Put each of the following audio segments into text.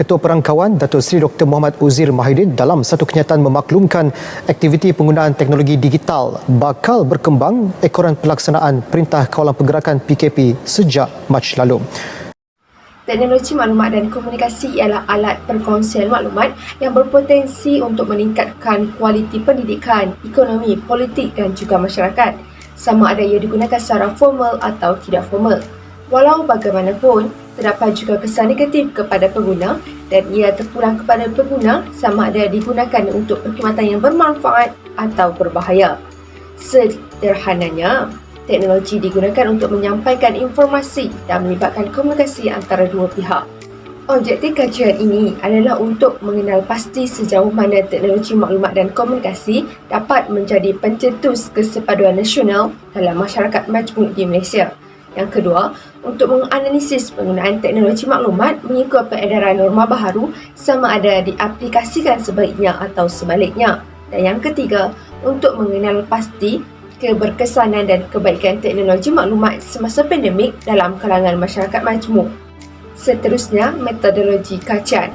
Ketua Perangkawan Datuk Seri Dr. Muhammad Uzir Mahidin dalam satu kenyataan memaklumkan aktiviti penggunaan teknologi digital bakal berkembang ekoran pelaksanaan Perintah Kawalan Pergerakan PKP sejak Mac lalu. Teknologi maklumat dan komunikasi ialah alat perkongsian maklumat yang berpotensi untuk meningkatkan kualiti pendidikan, ekonomi, politik dan juga masyarakat, sama ada ia digunakan secara formal atau tidak formal. Walau bagaimanapun, terdapat juga kesan negatif kepada pengguna dan ia terpulang kepada pengguna sama ada digunakan untuk perkhidmatan yang bermanfaat atau berbahaya. Sederhananya, teknologi digunakan untuk menyampaikan informasi dan melibatkan komunikasi antara dua pihak. Objektif kajian ini adalah untuk mengenal pasti sejauh mana teknologi maklumat dan komunikasi dapat menjadi pencetus kesepaduan nasional dalam masyarakat majmuk di Malaysia. Yang kedua, untuk menganalisis penggunaan teknologi maklumat mengikut peredaran norma baharu sama ada diaplikasikan sebaiknya atau sebaliknya. Dan yang ketiga, untuk mengenal pasti keberkesanan dan kebaikan teknologi maklumat semasa pandemik dalam kalangan masyarakat majmuk. Seterusnya, metodologi kajian.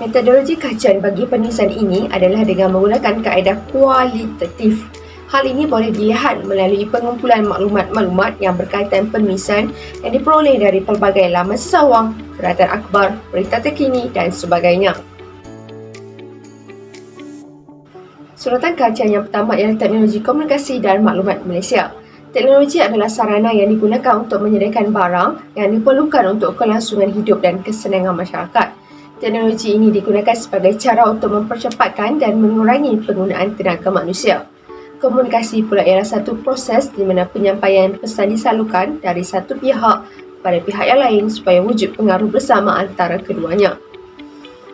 Metodologi kajian bagi penulisan ini adalah dengan menggunakan kaedah kualitatif. Hal ini boleh dilihat melalui pengumpulan maklumat-maklumat yang berkaitan penulisan yang diperoleh dari pelbagai laman sesawang, keratan akhbar, berita terkini dan sebagainya. Suratan kajian yang pertama ialah teknologi komunikasi dan maklumat Malaysia. Teknologi adalah sarana yang digunakan untuk menyediakan barang yang diperlukan untuk kelangsungan hidup dan kesenangan masyarakat. Teknologi ini digunakan sebagai cara untuk mempercepatkan dan mengurangi penggunaan tenaga manusia. Komunikasi pula ialah satu proses di mana penyampaian pesan disalurkan dari satu pihak kepada pihak yang lain supaya wujud pengaruh bersama antara keduanya.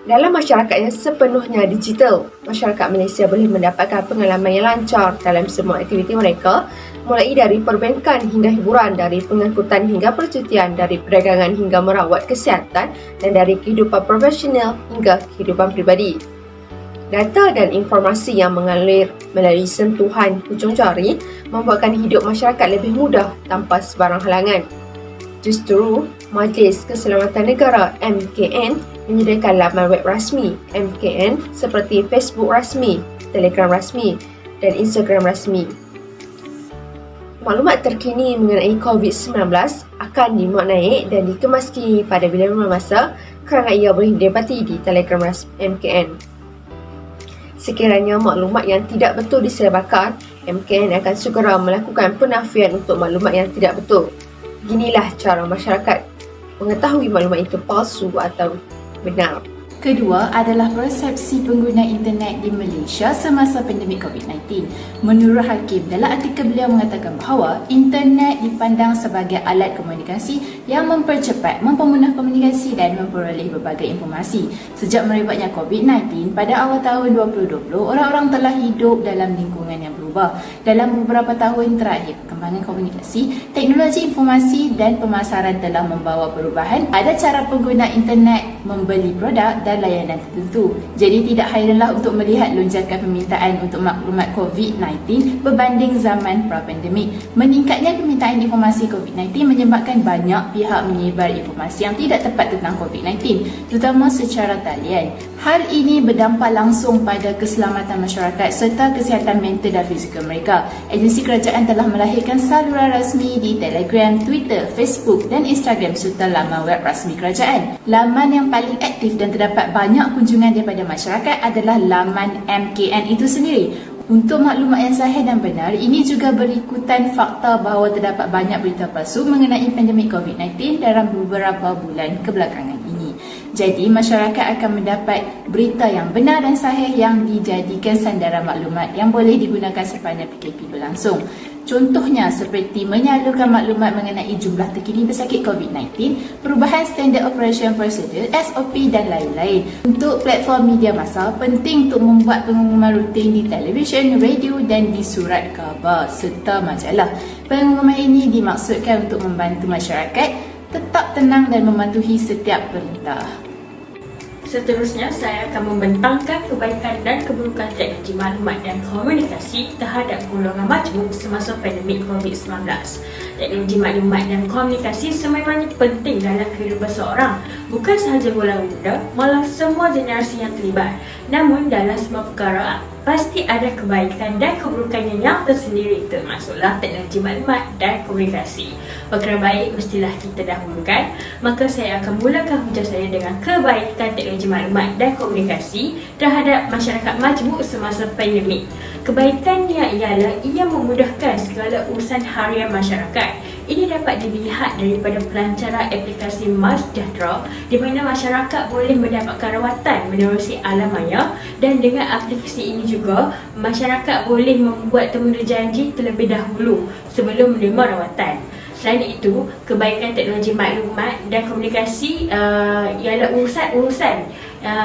Dalam masyarakat yang sepenuhnya digital, masyarakat Malaysia boleh mendapatkan pengalaman yang lancar dalam semua aktiviti mereka, mulai dari perbankan hingga hiburan, dari pengangkutan hingga percutian, dari perdagangan hingga merawat kesihatan, dan dari kehidupan profesional hingga kehidupan pribadi. Data dan informasi yang mengalir melalui sentuhan hujung jari membuatkan hidup masyarakat lebih mudah tanpa sebarang halangan. Justru, Majlis Keselamatan Negara MKN menyediakan laman web rasmi MKN seperti Facebook rasmi, Telegram rasmi dan Instagram rasmi. Maklumat terkini mengenai COVID-19 akan dimuat naik dan dikemaski pada bila-bila masa kerana ia boleh didapati di Telegram MKN. Sekiranya maklumat yang tidak betul disebarkan, MKN akan segera melakukan penafian untuk maklumat yang tidak betul. Beginilah cara masyarakat mengetahui maklumat itu palsu atau benar. Kedua adalah persepsi pengguna internet di Malaysia semasa pandemik COVID-19. Menurut Hakim, dalam artikel beliau mengatakan bahawa internet dipandang sebagai alat komunikasi yang mempercepat, mempermudah komunikasi dan memperoleh berbagai informasi. Sejak merebaknya COVID-19 pada awal tahun 2020, orang-orang telah hidup dalam lingkungan yang berubah. Dalam beberapa tahun terakhir, perkembangan komunikasi, teknologi informasi dan pemasaran telah membawa perubahan pada cara pengguna internet membeli produk dan layanan tertentu. Jadi tidak hairanlah untuk melihat lonjakan permintaan untuk maklumat COVID-19 berbanding zaman pra-pandemik. Meningkatnya permintaan informasi COVID-19 menyebabkan banyak pihak menyebar informasi yang tidak tepat tentang COVID-19, terutama secara talian. Hal ini berdampak langsung pada keselamatan masyarakat serta kesihatan mental dan fizikal mereka. Agensi kerajaan telah melahirkan saluran rasmi di Telegram, Twitter, Facebook dan Instagram serta laman web rasmi kerajaan. Laman yang paling aktif dan terdapat banyak kunjungan daripada masyarakat adalah laman MKN itu sendiri. Untuk maklumat yang sahih dan benar, ini juga berikutan fakta bahawa terdapat banyak berita palsu mengenai pandemik COVID-19 dalam beberapa bulan kebelakangan ini. Jadi, masyarakat akan mendapat berita yang benar dan sahih yang dijadikan sandaran maklumat yang boleh digunakan sepanjang PKP berlangsung. Contohnya seperti menyalurkan maklumat mengenai jumlah terkini pesakit COVID-19, perubahan Standard Operation Procedure, SOP dan lain-lain. Untuk platform media massa, penting untuk membuat pengumuman rutin di televisyen, radio dan di surat khabar serta majalah. Pengumuman ini dimaksudkan untuk membantu masyarakat tetap tenang dan mematuhi setiap perintah. Seterusnya, saya akan membentangkan kebaikan dan keburukan teknologi maklumat dan komunikasi terhadap golongan majmuk semasa pandemik COVID-19. Teknologi maklumat dan komunikasi sememangnya penting dalam kehidupan seorang, bukan sahaja golongan muda, malah semua generasi yang terlibat. Namun, dalam semua perkara, pasti ada kebaikan dan keburukannya yang tersendiri, termasuklah teknologi maklumat dan komunikasi. Perkara baik mestilah kita dahulukan, maka saya akan mulakan hujah saya dengan kebaikan teknologi maklumat dan komunikasi terhadap masyarakat majmuk semasa pandemik. Kebaikannya ialah ia memudahkan segala urusan harian masyarakat. Ini dapat dilihat daripada pelancaran aplikasi MySejahtera di mana masyarakat boleh mendapatkan rawatan menerusi alam maya, dan dengan aplikasi ini juga masyarakat boleh membuat temu janji terlebih dahulu sebelum menerima rawatan. Selain itu, kebaikan teknologi maklumat dan komunikasi ialah urusan-urusan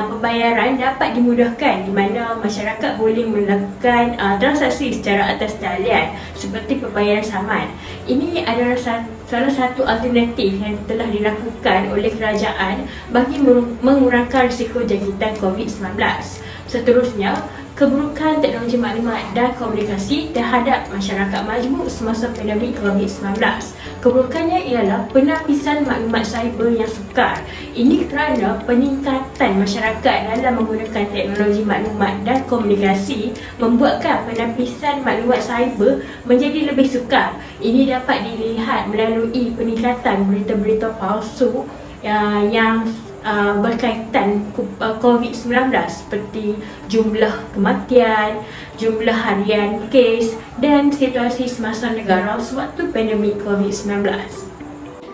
pembayaran dapat dimudahkan di mana masyarakat boleh melakukan transaksi secara atas talian seperti pembayaran saman. Ini adalah salah satu alternatif yang telah dilakukan oleh kerajaan bagi mengurangkan risiko jangkitan COVID-19. Seterusnya, keburukan teknologi maklumat dan komunikasi terhadap masyarakat majmuk semasa pandemik COVID-19. Keburukannya ialah penapisan maklumat cyber yang sukar. Ini kerana peningkatan masyarakat dalam menggunakan teknologi maklumat dan komunikasi membuatkan penapisan maklumat cyber menjadi lebih sukar. Ini dapat dilihat melalui peningkatan berita-berita palsu yang berkaitan COVID-19 seperti jumlah kematian, jumlah harian kes dan situasi semasa negara sewaktu pandemik COVID-19.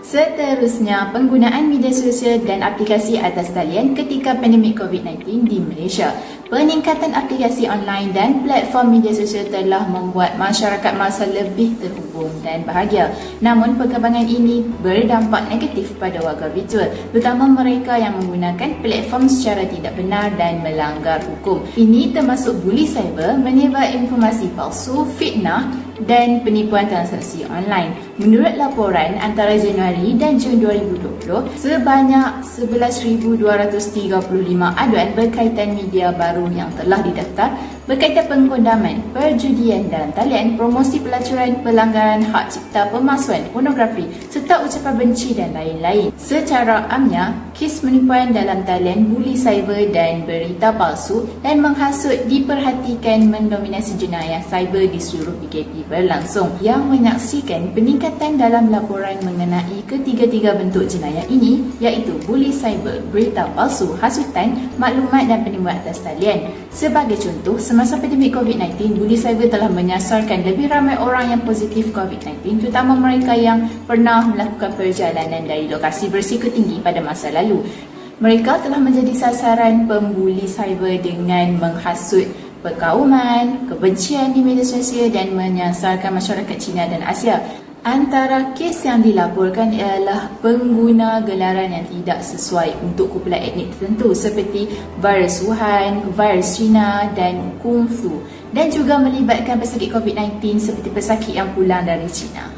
Seterusnya, penggunaan media sosial dan aplikasi atas talian ketika pandemik COVID-19 di Malaysia. Peningkatan aplikasi online dan platform media sosial telah membuat masyarakat masa lebih terhubung dan bahagia. Namun, perkembangan ini berdampak negatif pada warga virtual, terutama mereka yang menggunakan platform secara tidak benar dan melanggar hukum. Ini termasuk buli cyber, menyebar informasi palsu, fitnah dan penipuan transaksi online. Menurut laporan antara Januari dan Jun 2020, sebanyak 11,235 aduan berkaitan media baru yang telah didaftar berkaitan penggunaan perjudian dan talian, promosi pelacuran, pelanggaran hak cipta, pemalsuan, pornografi serta ucapan benci dan lain-lain. Secara amnya, kes penipuan dalam talian, buli cyber dan berita palsu dan menghasut diperhatikan mendominasi jenayah cyber di seluruh PKP berlangsung, yang menyaksikan peningkatan dalam laporan mengenai ketiga-tiga bentuk jenayah ini, iaitu buli cyber, berita palsu, hasutan, maklumat dan penipuan atas talian. Sebagai contoh, semasa pandemik COVID-19, buli cyber telah menyasarkan lebih ramai orang yang positif COVID-19, terutama mereka yang pernah melakukan perjalanan dari lokasi berisiko tinggi pada masa lalu. Mereka telah menjadi sasaran pembuli cyber dengan menghasut perkauman, kebencian di media sosial dan menyasarkan masyarakat Cina dan Asia. Antara kes yang dilaporkan ialah pengguna gelaran yang tidak sesuai untuk kumpulan etnik tertentu seperti virus Wuhan, virus China dan Kung Flu, dan juga melibatkan pesakit COVID-19 seperti pesakit yang pulang dari China.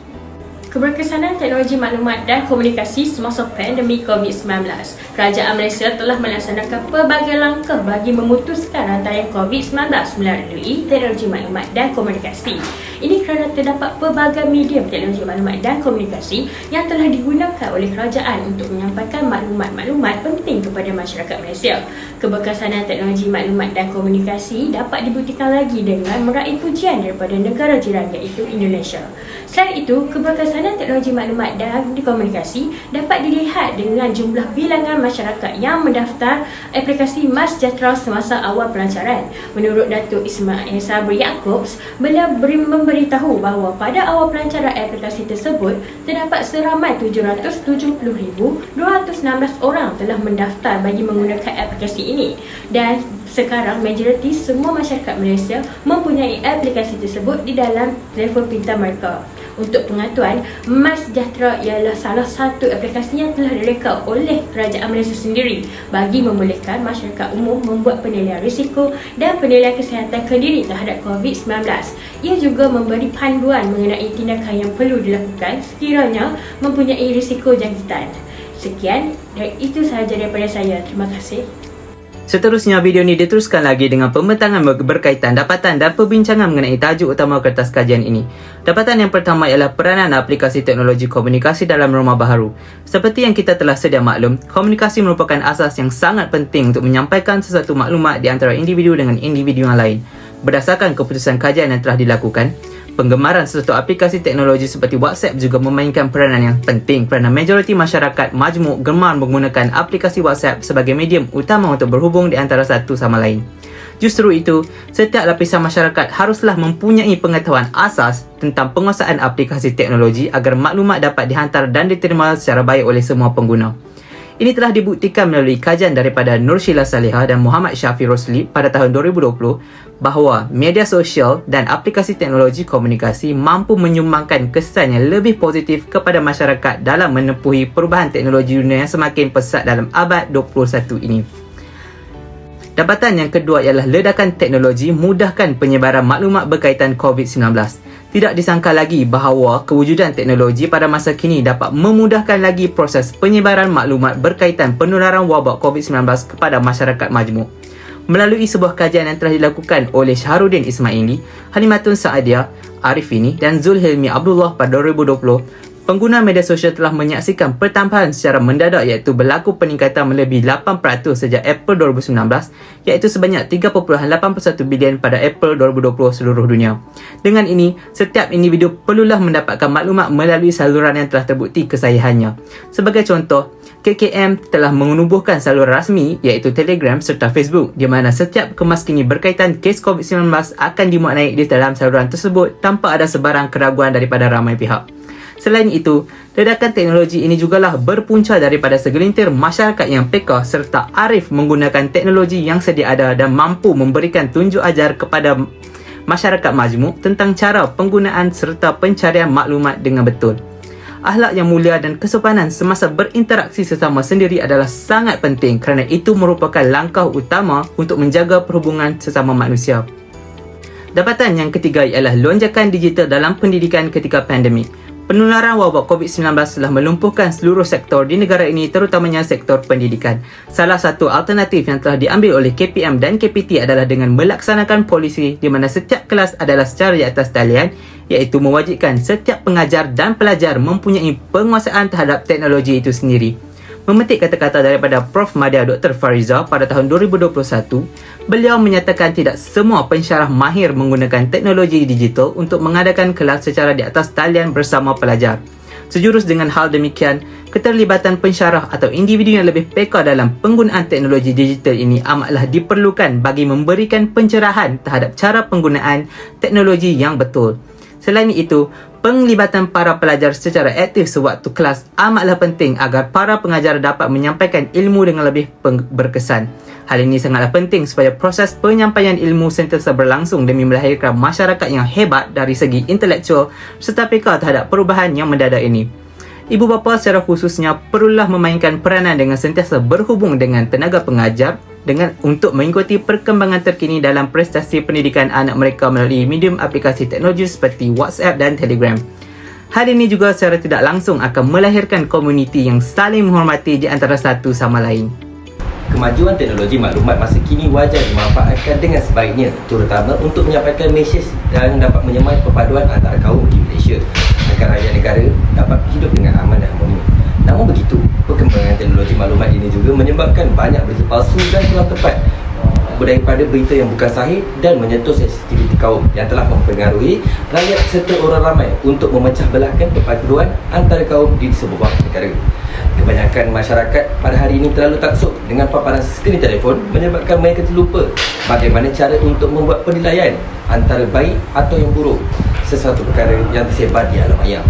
Keberkesanan teknologi maklumat dan komunikasi semasa pandemik COVID-19. Kerajaan Malaysia telah melaksanakan pelbagai langkah bagi memutuskan rantaian COVID-19 melalui teknologi maklumat dan komunikasi. Ini kerana terdapat pelbagai medium teknologi maklumat dan komunikasi yang telah digunakan oleh kerajaan untuk menyampaikan maklumat-maklumat penting kepada masyarakat Malaysia. Keberkesanan teknologi maklumat dan komunikasi dapat dibuktikan lagi dengan meraih pujian daripada negara jiran iaitu Indonesia. Selain itu, keberkesanan teknologi maklumat dan komunikasi dapat dilihat dengan jumlah bilangan masyarakat yang mendaftar aplikasi MySejahtera semasa awal pelancaran. Menurut Datuk Ismail Sabri Yaakobs, beliau memberitahu bahawa pada awal pelancaran aplikasi tersebut terdapat seramai 770,216 orang telah mendaftar bagi menggunakan aplikasi ini, dan sekarang majoriti semua masyarakat Malaysia mempunyai aplikasi tersebut di dalam telefon pintar mereka. Untuk pengetahuan, MySejahtera ialah salah satu aplikasi yang telah direka oleh kerajaan Malaysia sendiri bagi membolehkan masyarakat umum membuat penilaian risiko dan penilaian kesihatan kendiri terhadap COVID-19. Ia juga memberi panduan mengenai tindakan yang perlu dilakukan sekiranya mempunyai risiko jangkitan. Sekian, dan itu sahaja daripada saya. Terima kasih. Seterusnya, video ini diteruskan lagi dengan pembentangan berkaitan dapatan dan perbincangan mengenai tajuk utama kertas kajian ini. Dapatan yang pertama ialah peranan aplikasi teknologi komunikasi dalam rumah baharu. Seperti yang kita telah sedia maklum, komunikasi merupakan asas yang sangat penting untuk menyampaikan sesuatu maklumat di antara individu dengan individu yang lain. Berdasarkan keputusan kajian yang telah dilakukan, penggemaran sesuatu aplikasi teknologi seperti WhatsApp juga memainkan peranan yang penting kerana majoriti masyarakat majmuk gemar menggunakan aplikasi WhatsApp sebagai medium utama untuk berhubung di antara satu sama lain. Justru itu, setiap lapisan masyarakat haruslah mempunyai pengetahuan asas tentang penguasaan aplikasi teknologi agar maklumat dapat dihantar dan diterima secara baik oleh semua pengguna. Ini telah dibuktikan melalui kajian daripada Nur Sheila Salihah dan Muhammad Syafi Rosli pada tahun 2020 bahawa media sosial dan aplikasi teknologi komunikasi mampu menyumbangkan kesan yang lebih positif kepada masyarakat dalam menempuhi perubahan teknologi dunia yang semakin pesat dalam abad 21 ini. Dapatan yang kedua ialah ledakan teknologi mudahkan penyebaran maklumat berkaitan COVID-19. Tidak disangka lagi bahawa kewujudan teknologi pada masa kini dapat memudahkan lagi proses penyebaran maklumat berkaitan penularan wabak COVID-19 kepada masyarakat majmuk. Melalui sebuah kajian yang telah dilakukan oleh Syahrudin Ismaili, Halimatun Saadia, Arifini dan Zulhilmi Abdullah pada 2020, pengguna media sosial telah menyaksikan pertambahan secara mendadak iaitu berlaku peningkatan melebihi 8% sejak April 2019 iaitu sebanyak 3.81 bilion pada April 2020 seluruh dunia. Dengan ini, setiap individu perlulah mendapatkan maklumat melalui saluran yang telah terbukti kesahihannya. Sebagai contoh, KKM telah menubuhkan saluran rasmi iaitu Telegram serta Facebook di mana setiap kemas kini berkaitan kes COVID-19 akan dimuat naik di dalam saluran tersebut tanpa ada sebarang keraguan daripada ramai pihak. Selain itu, ledakan teknologi ini jugalah berpunca daripada segelintir masyarakat yang peka serta arif menggunakan teknologi yang sedia ada dan mampu memberikan tunjuk ajar kepada masyarakat majmuk tentang cara penggunaan serta pencarian maklumat dengan betul. Akhlak yang mulia dan kesopanan semasa berinteraksi sesama sendiri adalah sangat penting kerana itu merupakan langkah utama untuk menjaga perhubungan sesama manusia. Dapatan yang ketiga ialah lonjakan digital dalam pendidikan ketika pandemik. Penularan wabak COVID-19 telah melumpuhkan seluruh sektor di negara ini terutamanya sektor pendidikan. Salah satu alternatif yang telah diambil oleh KPM dan KPT adalah dengan melaksanakan polisi di mana setiap kelas adalah secara di atas talian iaitu mewajibkan setiap pengajar dan pelajar mempunyai penguasaan terhadap teknologi itu sendiri. Memetik kata-kata daripada Prof. Madya Dr. Fariza pada tahun 2021, beliau menyatakan tidak semua pensyarah mahir menggunakan teknologi digital untuk mengadakan kelas secara di atas talian bersama pelajar. Sejurus dengan hal demikian, keterlibatan pensyarah atau individu yang lebih peka dalam penggunaan teknologi digital ini amatlah diperlukan bagi memberikan pencerahan terhadap cara penggunaan teknologi yang betul. Selain itu, penglibatan para pelajar secara aktif sewaktu kelas amatlah penting agar para pengajar dapat menyampaikan ilmu dengan lebih berkesan. Hal ini sangatlah penting supaya proses penyampaian ilmu sentiasa berlangsung demi melahirkan masyarakat yang hebat dari segi intelektual serta peka terhadap perubahan yang mendadak ini. Ibu bapa secara khususnya perlulah memainkan peranan dengan sentiasa berhubung dengan tenaga pengajar untuk mengikuti perkembangan terkini dalam prestasi pendidikan anak mereka melalui medium aplikasi teknologi seperti WhatsApp dan Telegram. Hal ini juga secara tidak langsung akan melahirkan komuniti yang saling menghormati di antara satu sama lain. Kemajuan teknologi maklumat masa kini wajar dimanfaatkan dengan sebaiknya, terutama untuk menyampaikan mesej yang dapat menyemai perpaduan antara kaum di Malaysia agar rakyat negara dapat hidup dengan aman dan harmoni. Namun begitu, perkembangan teknologi maklumat ini juga menyebabkan banyak berita palsu dan kurang tepat daripada berita yang bukan sahih dan menyentuh sensitiviti kaum yang telah mempengaruhi rakyat serta orang ramai untuk memecah belahkan perpaduan antara kaum di sebuah negara. Kebanyakan masyarakat pada hari ini terlalu taksub dengan paparan skrin telefon menyebabkan mereka terlupa bagaimana cara untuk membuat penilaian antara baik atau yang buruk sesuatu perkara yang tersebar di alam maya.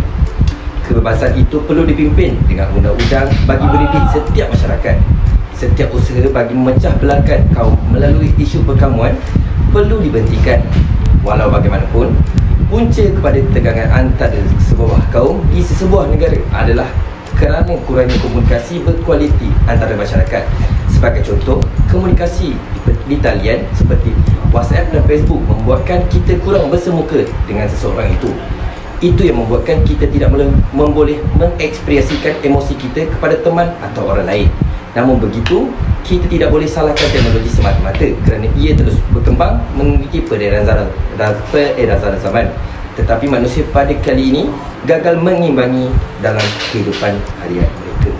Kebebasan itu perlu dipimpin dengan undang-undang bagi mendidik setiap masyarakat. Setiap usaha bagi memecah belahkan kaum melalui isu perkamuan perlu dibentikan. Walau bagaimanapun, punca kepada ketegangan antara sebuah kaum di sebuah negara adalah kerana kurangnya komunikasi berkualiti antara masyarakat. Sebagai contoh, komunikasi di talian seperti WhatsApp dan Facebook membuatkan kita kurang bersemuka dengan seseorang itu. Itu yang membuatkan kita tidak memboleh mengekspresikan emosi kita kepada teman atau orang lain. Namun begitu, kita tidak boleh salahkan teknologi semata-mata kerana ia terus berkembang mengikuti peredaran zaman. Tetapi manusia pada kali ini gagal mengimbangi dalam kehidupan harian mereka.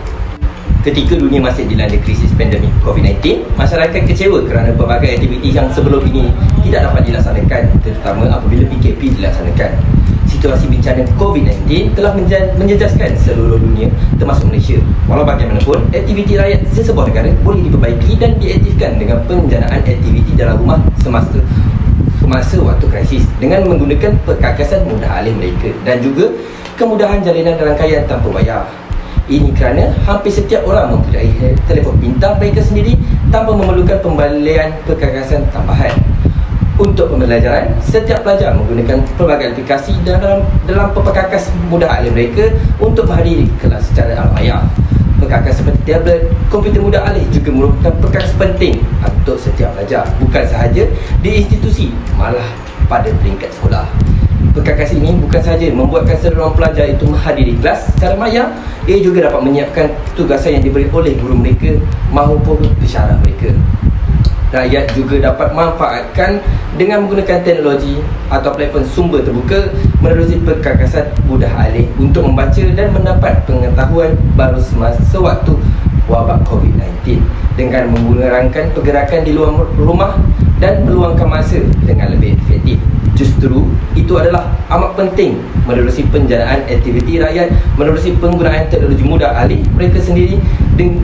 Ketika dunia masih dilanda krisis pandemik COVID-19, masyarakat kecewa kerana pelbagai aktiviti yang sebelum ini tidak dapat dilaksanakan, terutama apabila PKP dilaksanakan. Situasi bencana COVID-19 telah menjejaskan seluruh dunia termasuk Malaysia. Walau bagaimanapun, aktiviti rakyat sesebuah negara boleh diperbaiki dan diaktifkan dengan penjanaan aktiviti dalam rumah semasa waktu krisis dengan menggunakan perkakasan mudah alih mereka dan juga kemudahan jalinan rangkaian tanpa bayar. Ini kerana hampir setiap orang mempunyai telefon pintar mereka sendiri tanpa memerlukan pembelian perkakasan tambahan. Untuk pembelajaran, setiap pelajar menggunakan pelbagai aplikasi dalam perkakas mudah alih mereka untuk menghadiri kelas secara almaya. Perkakas seperti tablet, komputer mudah alih juga merupakan perkakas penting untuk setiap pelajar, bukan sahaja di institusi, malah pada peringkat sekolah. Perkakas ini bukan sahaja membuatkan seluruh pelajar itu menghadiri kelas secara maya, ia juga dapat menyiapkan tugasan yang diberi oleh guru mereka maupun pensyarah mereka. Rakyat juga dapat manfaatkan dengan menggunakan teknologi atau platform sumber terbuka menerusi perkakasan mudah alih untuk membaca dan mendapat pengetahuan baru semasa waktu wabak COVID-19 dengan menggunakan pergerakan di luar rumah dan meluangkan masa dengan lebih efektif. Justru itu adalah amat penting menerusi penjanaan aktiviti rakyat menerusi penggunaan teknologi mudah alih mereka sendiri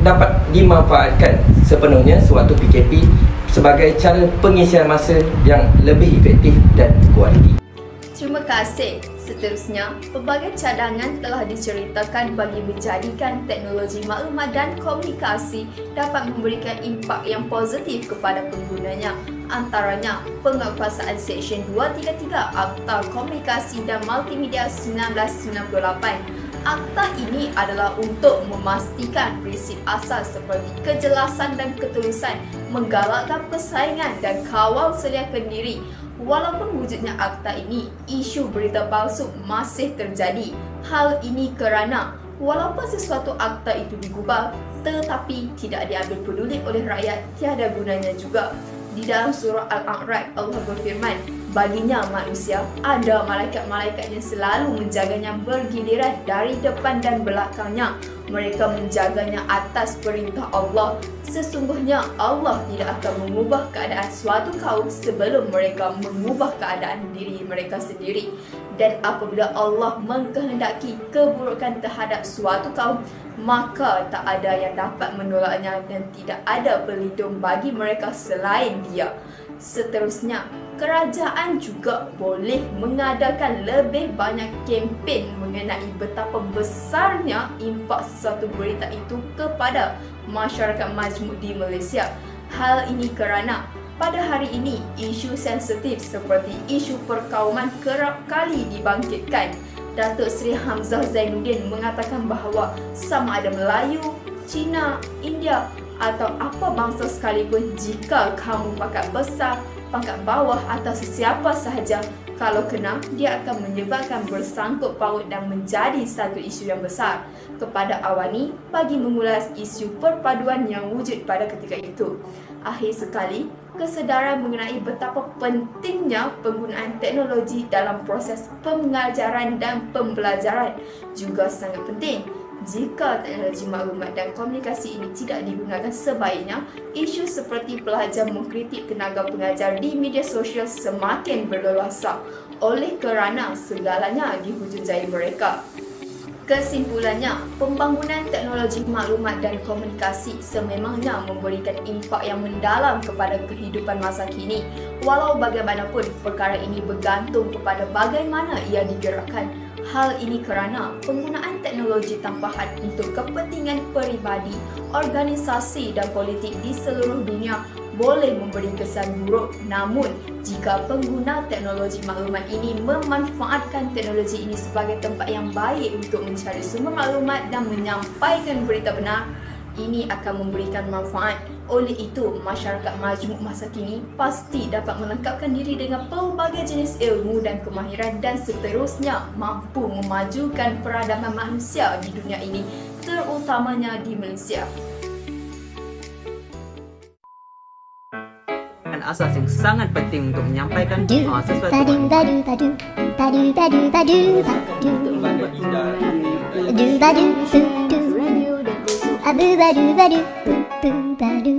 dapat dimanfaatkan sepenuhnya sewaktu PKP sebagai cara pengisian masa yang lebih efektif dan kualiti. Terima kasih. Seterusnya, pelbagai cadangan telah diceritakan bagi menjadikan teknologi maklumat dan komunikasi dapat memberikan impak yang positif kepada penggunanya. Antaranya, penguatkuasaan Seksyen 233 Akta Komunikasi dan Multimedia 1998. Akta ini adalah untuk memastikan prinsip asas seperti kejelasan dan ketulusan, menggalakkan persaingan dan kawal sediakan diri. Walaupun wujudnya akta ini, isu berita palsu masih terjadi. Hal ini kerana walaupun sesuatu akta itu digubal, tetapi tidak diambil peduli oleh rakyat, tiada gunanya juga. Di dalam surah Al-A'raf, Allah berfirman, baginya manusia ada malaikat-malaikat yang selalu menjaganya bergiliran dari depan dan belakangnya. Mereka menjaganya atas perintah Allah. Sesungguhnya Allah tidak akan mengubah keadaan suatu kaum sebelum mereka mengubah keadaan diri mereka sendiri. Dan apabila Allah mengkehendaki keburukan terhadap suatu kaum, maka tak ada yang dapat menolaknya dan tidak ada pelindung bagi mereka selain Dia. Seterusnya, kerajaan juga boleh mengadakan lebih banyak kempen mengenai betapa besarnya impak sesuatu berita itu kepada masyarakat majmuk di Malaysia. Hal ini kerana pada hari ini, isu sensitif seperti isu perkauman kerap kali dibangkitkan. Datuk Seri Hamzah Zainuddin mengatakan bahawa sama ada Melayu, Cina, India atau apa bangsa sekalipun, jika kamu pangkat besar, pangkat bawah atau sesiapa sahaja, kalau kena, dia akan menyebabkan bersangkut paut dan menjadi satu isu yang besar. Kepada Awani, bagi mengulas isu perpaduan yang wujud pada ketika itu. Akhir sekali, kesedaran mengenai betapa pentingnya penggunaan teknologi dalam proses pengajaran dan pembelajaran juga sangat penting. Jika teknologi maklumat dan komunikasi ini tidak digunakan sebaiknya, isu seperti pelajar mengkritik tenaga pengajar di media sosial semakin berleluasa oleh kerana segalanya dihujung-jai mereka. Kesimpulannya, pembangunan teknologi maklumat dan komunikasi sememangnya memberikan impak yang mendalam kepada kehidupan masa kini. Walau bagaimanapun, perkara ini bergantung kepada bagaimana ia digerakkan. Hal ini kerana penggunaan teknologi tanpa had untuk kepentingan peribadi, organisasi dan politik di seluruh dunia boleh memberi kesan buruk. Namun, jika pengguna teknologi maklumat ini memanfaatkan teknologi ini sebagai tempat yang baik untuk mencari sumber maklumat dan menyampaikan berita benar, ini akan memberikan manfaat. Oleh itu, masyarakat majmuk masa kini pasti dapat melengkapkan diri dengan pelbagai jenis ilmu dan kemahiran dan seterusnya mampu memajukan peradaban manusia di dunia ini, terutamanya di Malaysia. asas yang sangat penting untuk menyampaikan sesuatu Badu badu badu badu badu badu badu badu badu badu badu badu badu badu